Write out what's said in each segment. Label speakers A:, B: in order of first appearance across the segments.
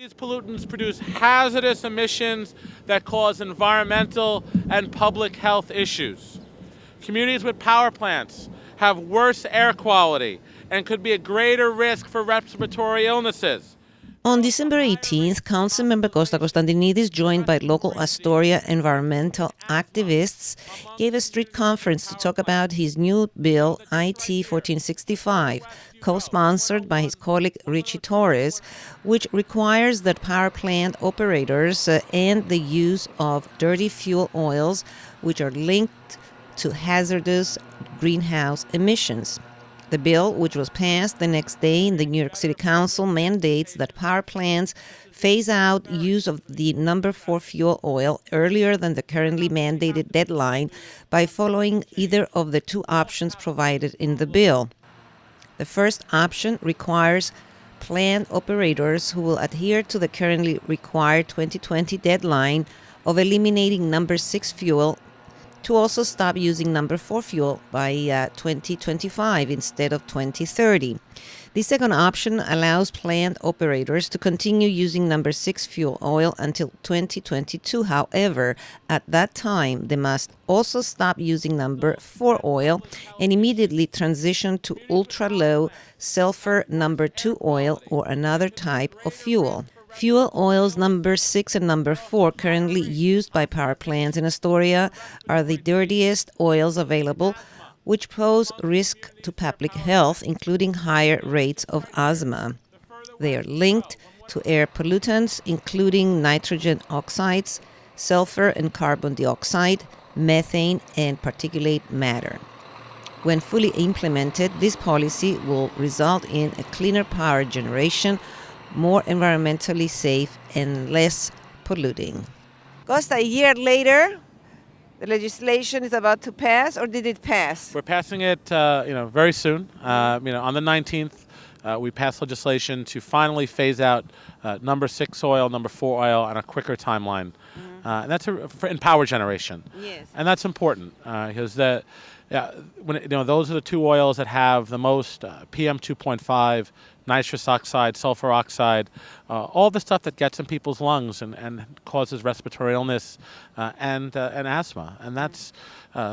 A: These pollutants produce hazardous emissions that cause environmental and public health issues. Communities with power plants have worse air quality and could be at greater risk for respiratory illnesses.
B: On December 18th, Council Member Costa Constantinides, joined by local Astoria environmental activists, gave a street conference to talk about his new bill, IT 1465, co-sponsored by his colleague Richie Torres, which requires that power plant operators end the use of dirty fuel oils, which are linked to hazardous greenhouse emissions. The bill, which was passed the next day in the New York City Council, mandates that power plants phase out use of the number 4 fuel oil earlier than the currently mandated deadline by following either of the two options provided in the bill. The first option requires plant operators who will adhere to the currently required 2020 deadline of eliminating number 6 fuel to also stop using number 4 fuel by 2025 instead of 2030. The second option allows plant operators to continue using number 6 fuel oil until 2022. However, at that time, they must also stop using number 4 oil and immediately transition to ultra-low sulfur number 2 oil or another type of fuel. Fuel oils number 6 and number 4 currently used by power plants in Astoria are the dirtiest oils available, which pose risk to public health, including higher rates of asthma. They are linked to air pollutants, including nitrogen oxides, sulfur and carbon dioxide, methane, and particulate matter. When fully implemented, this policy will result in a cleaner power generation, more environmentally safe and less polluting. Costa, a year later, the legislation is about to pass, or did it pass?
A: We're passing it, very soon. On the 19th, we passed legislation to finally phase out number 6 oil, number 4 oil on a quicker timeline, and that's in power generation.
B: Yes,
A: and that's important because those are the two oils that have the most PM 2.5, nitrous oxide, sulfur oxide, all the stuff that gets in people's lungs and causes respiratory illness and asthma. And that's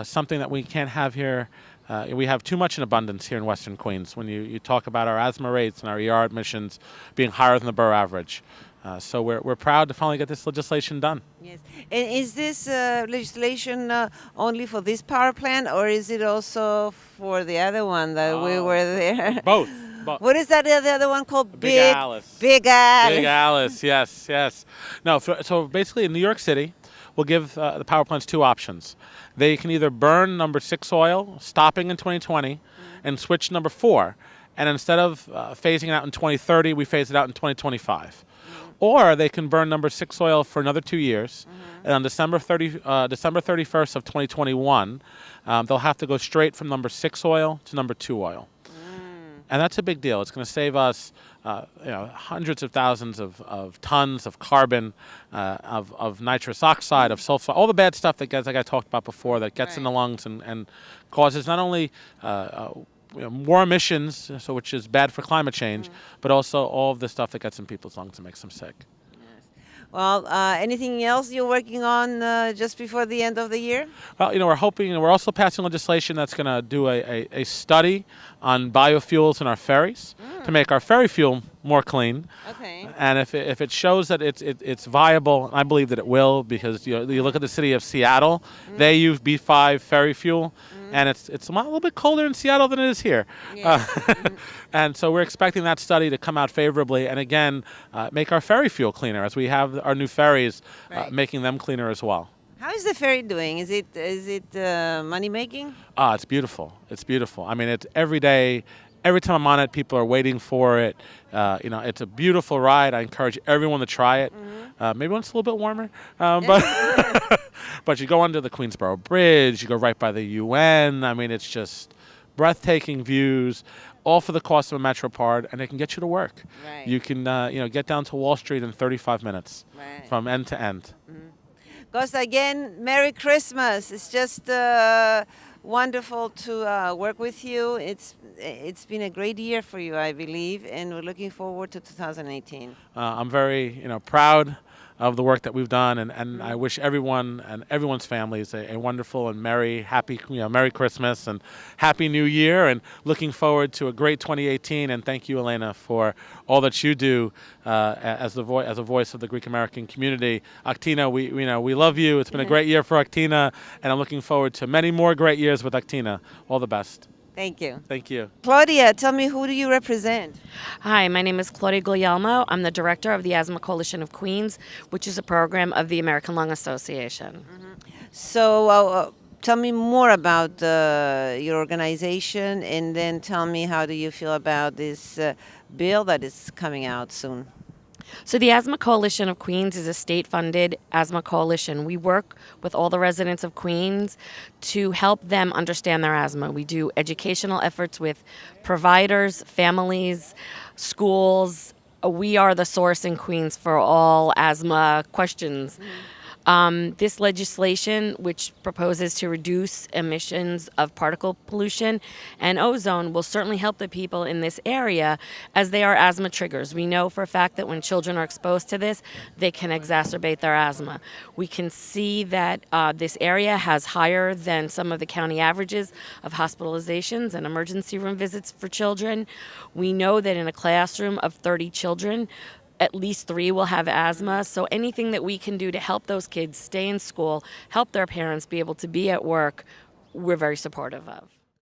A: something that we can't have here. We have too much in abundance here in Western Queens when you talk about our asthma rates and our ER admissions being higher than the borough average. So we're proud to finally get this legislation done.
B: yes. And is this legislation only for this power plant, or is it also for the other one that we were there?
A: Both.
B: What is that the other one called?
A: Big Alice.
B: Big Alice.
A: Big Alice, yes. No, so basically in New York City, we'll give the power plants two options. They can either burn number 6 oil, stopping in 2020, and switch number 4. And instead of phasing it out in 2030, we phase it out in 2025. Or they can burn number 6 oil for another 2 years. And on December 31st of 2021, they'll have to go straight from number 6 oil to number 2 oil. And that's a big deal. It's going to save us hundreds of thousands of tons of carbon, of nitrous oxide, of sulfur, all the bad stuff that gets, like I talked about before, that gets in the lungs and causes not only more emissions, which is bad for climate change, but also all of the stuff that gets in people's lungs and makes them sick.
B: Well, anything else you're working on just before the end of the year?
A: Well, we're also passing legislation that's going to do a study on biofuels in our ferries to make our ferry fuel more clean.
B: Okay.
A: And if it shows that it's viable, I believe that it will, because you look at the city of Seattle, they use B5 ferry fuel, and it's a little bit colder in Seattle than it is here.
B: Yeah.
A: And so we're expecting that study to come out favorably and again make our ferry fuel cleaner, as we have our new ferries, making them cleaner as well.
B: How is the ferry doing? Is it money making?
A: It's beautiful. It's beautiful. I mean, it's every day. Every time I'm on it, people are waiting for it. It's a beautiful ride. I encourage everyone to try it. Maybe when it's a little bit warmer, but you go under the Queensboro Bridge. You go right by the UN. I mean, it's just breathtaking views, all for the cost of a MetroCard, and it can get you to work.
B: Right.
A: You can get down to Wall Street in 35 minutes from end to end.
B: Costa, again, Merry Christmas. It's just Wonderful to work with you. It's been a great year for you, I believe, and we're looking forward to 2018.
A: I'm very proud of the work that we've done, and I wish everyone and everyone's families a wonderful and merry, happy Merry Christmas and Happy New Year, and looking forward to a great 2018. And thank you, Elena, for all that you do as a voice of the Greek American community. AKTINA, we love you. It's been a great year for AKTINA, and I'm looking forward to many more great years with AKTINA. All the best.
B: Thank you.
A: Thank you.
B: Claudia, tell me, who do you represent?
C: Hi, my name is Claudia Guglielmo. I'm the director of the Asthma Coalition of Queens, which is a program of the American Lung Association.
B: So tell me more about your organization, and then tell me, how do you feel about this bill that is coming out soon?
C: So the Asthma Coalition of Queens is a state-funded asthma coalition. We work with all the residents of Queens to help them understand their asthma. We do educational efforts with providers, families, schools. We are the source in Queens for all asthma questions. This legislation, which proposes to reduce emissions of particle pollution and ozone, will certainly help the people in this area, as they are asthma triggers. We know for a fact that when children are exposed to this, they can exacerbate their asthma. We can see that this area has higher than some of the county averages of hospitalizations and emergency room visits for children. We know that in a classroom of 30 children, at least 3 will have asthma. So anything that we can do to help those kids stay in school, help their parents be able to be at work, we're very supportive of.